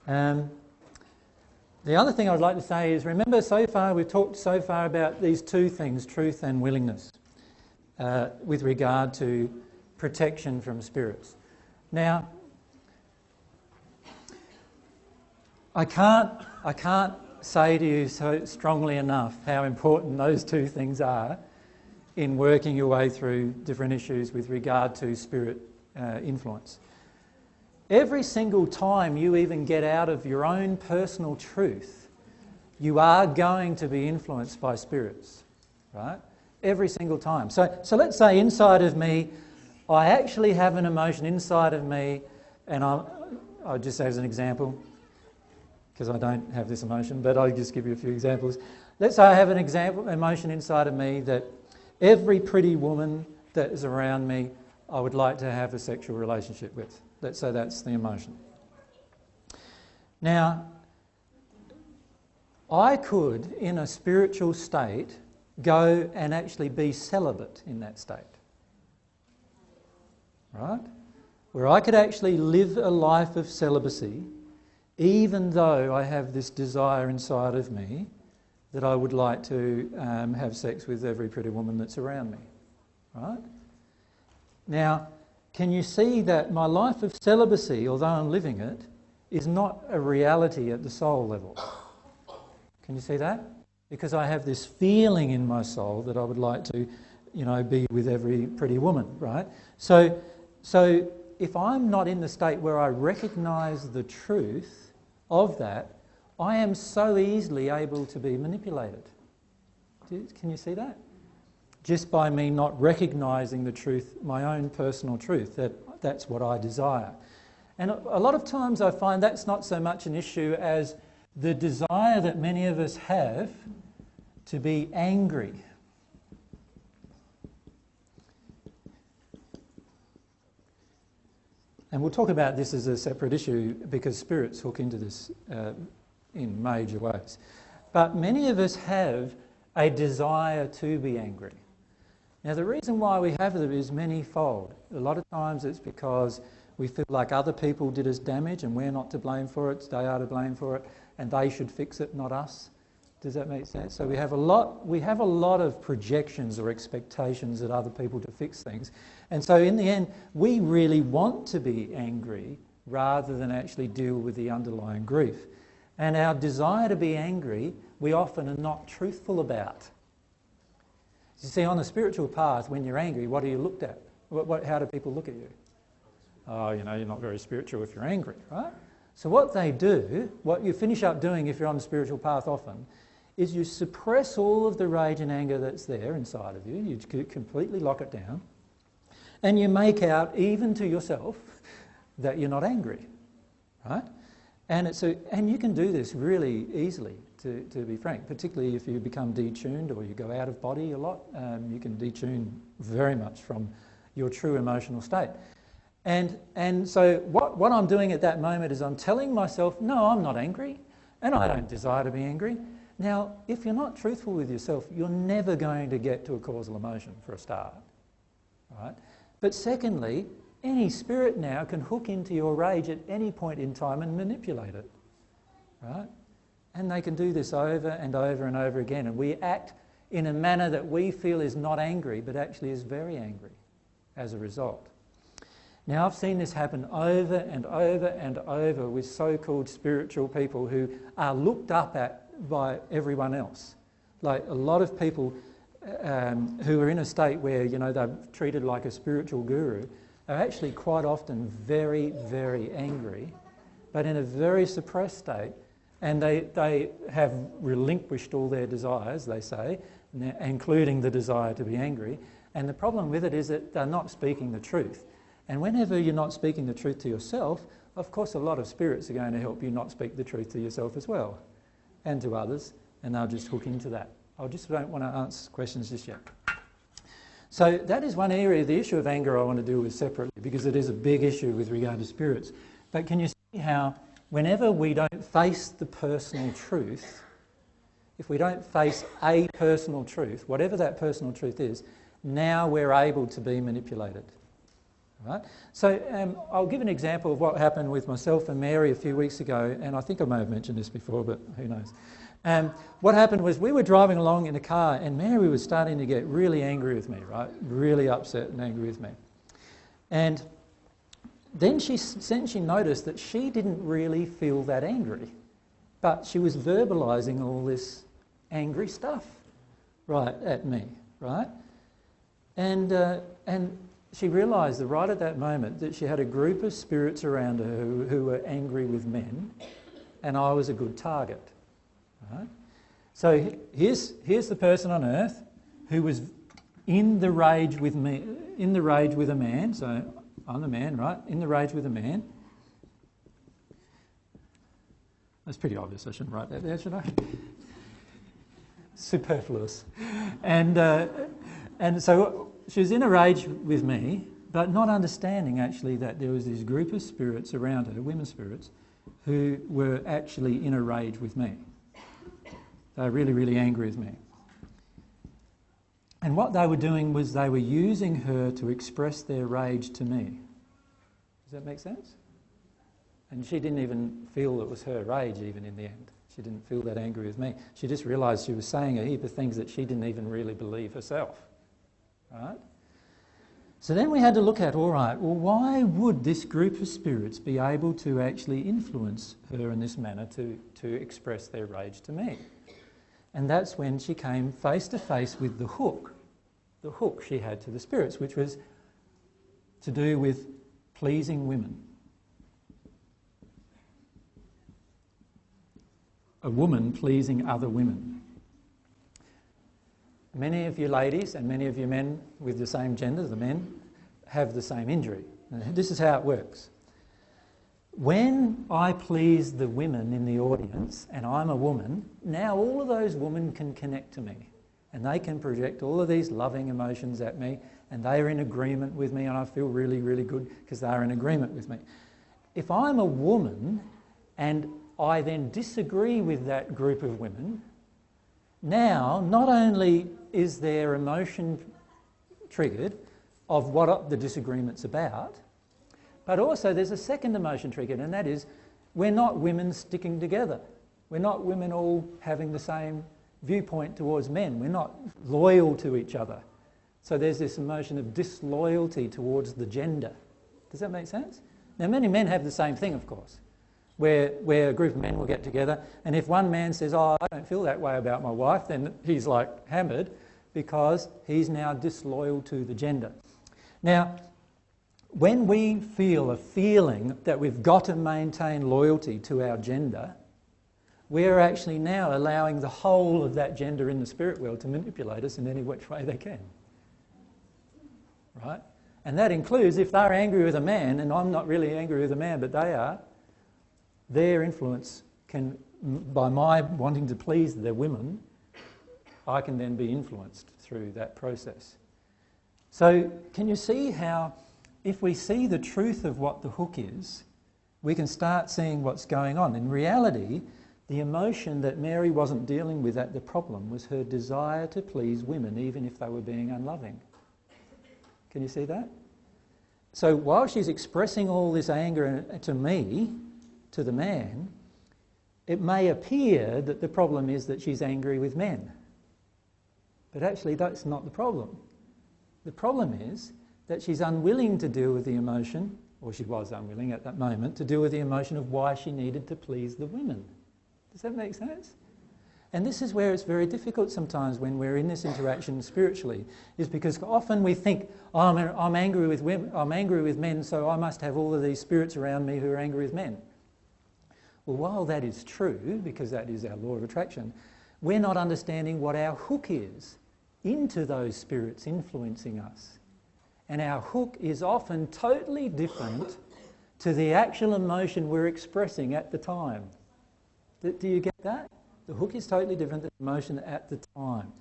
The other thing I'd like to say is, remember so far, we've talked so far about these two things, truth and willingness, with regard to protection from spirits. Now, I can't say to you so strongly enough how important those two things are in working your way through different issues with regard to spirit influence. Every single time you even get out of your own personal truth, you are going to be influenced by spirits, right? Every single time. So let's say inside of me, I actually have an emotion inside of me, and I'll just say as an example, because I don't have this emotion, but I'll just give you a few examples. Let's say I have an emotion inside of me that every pretty woman that is around me, I would like to have a sexual relationship with. Let's say that's the emotion. Now, I could, in a spiritual state, go and actually be celibate in that state. Right? Where I could actually live a life of celibacy, even though I have this desire inside of me that I would like to have sex with every pretty woman that's around me. Right? Now, can you see that my life of celibacy, although I'm living it, is not a reality at the soul level? Can you see that? Because I have this feeling in my soul that I would like to, be with every pretty woman, right? So if I'm not in the state where I recognise the truth of that, I am so easily able to be manipulated. Can you see that? Just by me not recognising the truth, my own personal truth, that's what I desire. And a lot of times I find that's not so much an issue as the desire that many of us have to be angry. And we'll talk about this as a separate issue because spirits hook into this in major ways. But many of us have a desire to be angry. Now, the reason why we have it is many-fold. A lot of times it's because we feel like other people did us damage and we're not to blame for it, they are to blame for it, and they should fix it, not us. Does that make sense? So we have a lot of projections or expectations at other people to fix things. And so in the end, we really want to be angry rather than actually deal with the underlying grief. And our desire to be angry, we often are not truthful about. You see, on the spiritual path, when you're angry, what are you looked at? How do people look at you? Oh, you're not very spiritual if you're angry, right? So what they do, what you finish up doing if you're on the spiritual path often, is you suppress all of the rage and anger that's there inside of you. You completely lock it down. And you make out, even to yourself, that you're not angry, right? And you can do this really easily, to be frank, particularly if you become detuned or you go out of body a lot. You can detune very much from your true emotional state. And so what I'm doing at that moment is I'm telling myself, no, I'm not angry, and I don't desire to be angry. Now, if you're not truthful with yourself, you're never going to get to a causal emotion for a start, right? But secondly, any spirit now can hook into your rage at any point in time and manipulate it, right? And they can do this over and over and over again. And we act in a manner that we feel is not angry, but actually is very angry as a result. Now, I've seen this happen over and over and over with so-called spiritual people who are looked up at by everyone else. Like a lot of people who are in a state where, they're treated like a spiritual guru are actually quite often very, very angry, but in a very suppressed state. And they have relinquished all their desires, they say, including the desire to be angry. And the problem with it is that they're not speaking the truth. And whenever you're not speaking the truth to yourself, of course a lot of spirits are going to help you not speak the truth to yourself as well, and to others, and they'll just hook into that. I just don't want to answer questions just yet. So that is one area, the issue of anger I want to deal with separately, because it is a big issue with regard to spirits. But can you see how whenever we don't face the personal truth, if we don't face a personal truth, whatever that personal truth is, now we're able to be manipulated. Right? So I'll give an example of what happened with myself and Mary a few weeks ago, and I think I may have mentioned this before, but who knows. What happened was we were driving along in a car and Mary was starting to get really angry with me, right? Really upset and angry with me. And then she noticed that she didn't really feel that angry, but she was verbalising all this angry stuff right at me, right? And she realised that right at that moment that she had a group of spirits around her who were angry with men, and I was a good target. Right? So here's the person on earth who was in the rage with me, in the rage with a man. So I'm the man, right? In the rage with a man. That's pretty obvious. I shouldn't write that there, should I? Superfluous. And so she was in a rage with me, but not understanding actually that there was this group of spirits around her, women spirits, who were actually in a rage with me. They were really, really angry with me. And what they were doing was they were using her to express their rage to me. Does that make sense? And she didn't even feel it was her rage even in the end. She didn't feel that angry with me. She just realised she was saying a heap of things that she didn't even really believe herself. Right? So then we had to look at, all right, well, why would this group of spirits be able to actually influence her in this manner to express their rage to me? And that's when she came face to face with the hook she had to the spirits, which was to do with pleasing women. A woman pleasing other women. Many of you ladies and many of you men with the same gender, the men, have the same injury. And this is how it works. When I please the women in the audience and I'm a woman, now all of those women can connect to me and they can project all of these loving emotions at me and they are in agreement with me and I feel really, really good because they are in agreement with me. If I'm a woman and I then disagree with that group of women, now not only is their emotion triggered of what the disagreement's about, but also there's a second emotion triggered, and that is we're not women sticking together. We're not women all having the same viewpoint towards men. We're not loyal to each other. So there's this emotion of disloyalty towards the gender. Does that make sense? Now many men have the same thing, of course, where a group of men will get together, and if one man says, oh, I don't feel that way about my wife, then he's like hammered because he's now disloyal to the gender. Now, when we feel a feeling that we've got to maintain loyalty to our gender, we're actually now allowing the whole of that gender in the spirit world to manipulate us in any which way they can. Right? And that includes if they're angry with a man, and I'm not really angry with a man, but they are, their influence can, by my wanting to please their women, I can then be influenced through that process. So can you see how if we see the truth of what the hook is, we can start seeing what's going on. In reality, the emotion that Mary wasn't dealing with at the problem was her desire to please women, even if they were being unloving. Can you see that? So while she's expressing all this anger to me, to the man, it may appear that the problem is that she's angry with men. But actually that's not the problem. The problem is that she's unwilling to deal with the emotion, or she was unwilling at that moment, to deal with the emotion of why she needed to please the women. Does that make sense? And this is where it's very difficult sometimes when we're in this interaction spiritually, is because often we think, oh, I'm angry with women, I'm angry with men, so I must have all of these spirits around me who are angry with men. Well, while that is true, because that is our law of attraction, we're not understanding what our hook is into those spirits influencing us. And our hook is often totally different to the actual emotion we're expressing at the time. Do you get that? The hook is totally different than the emotion at the time.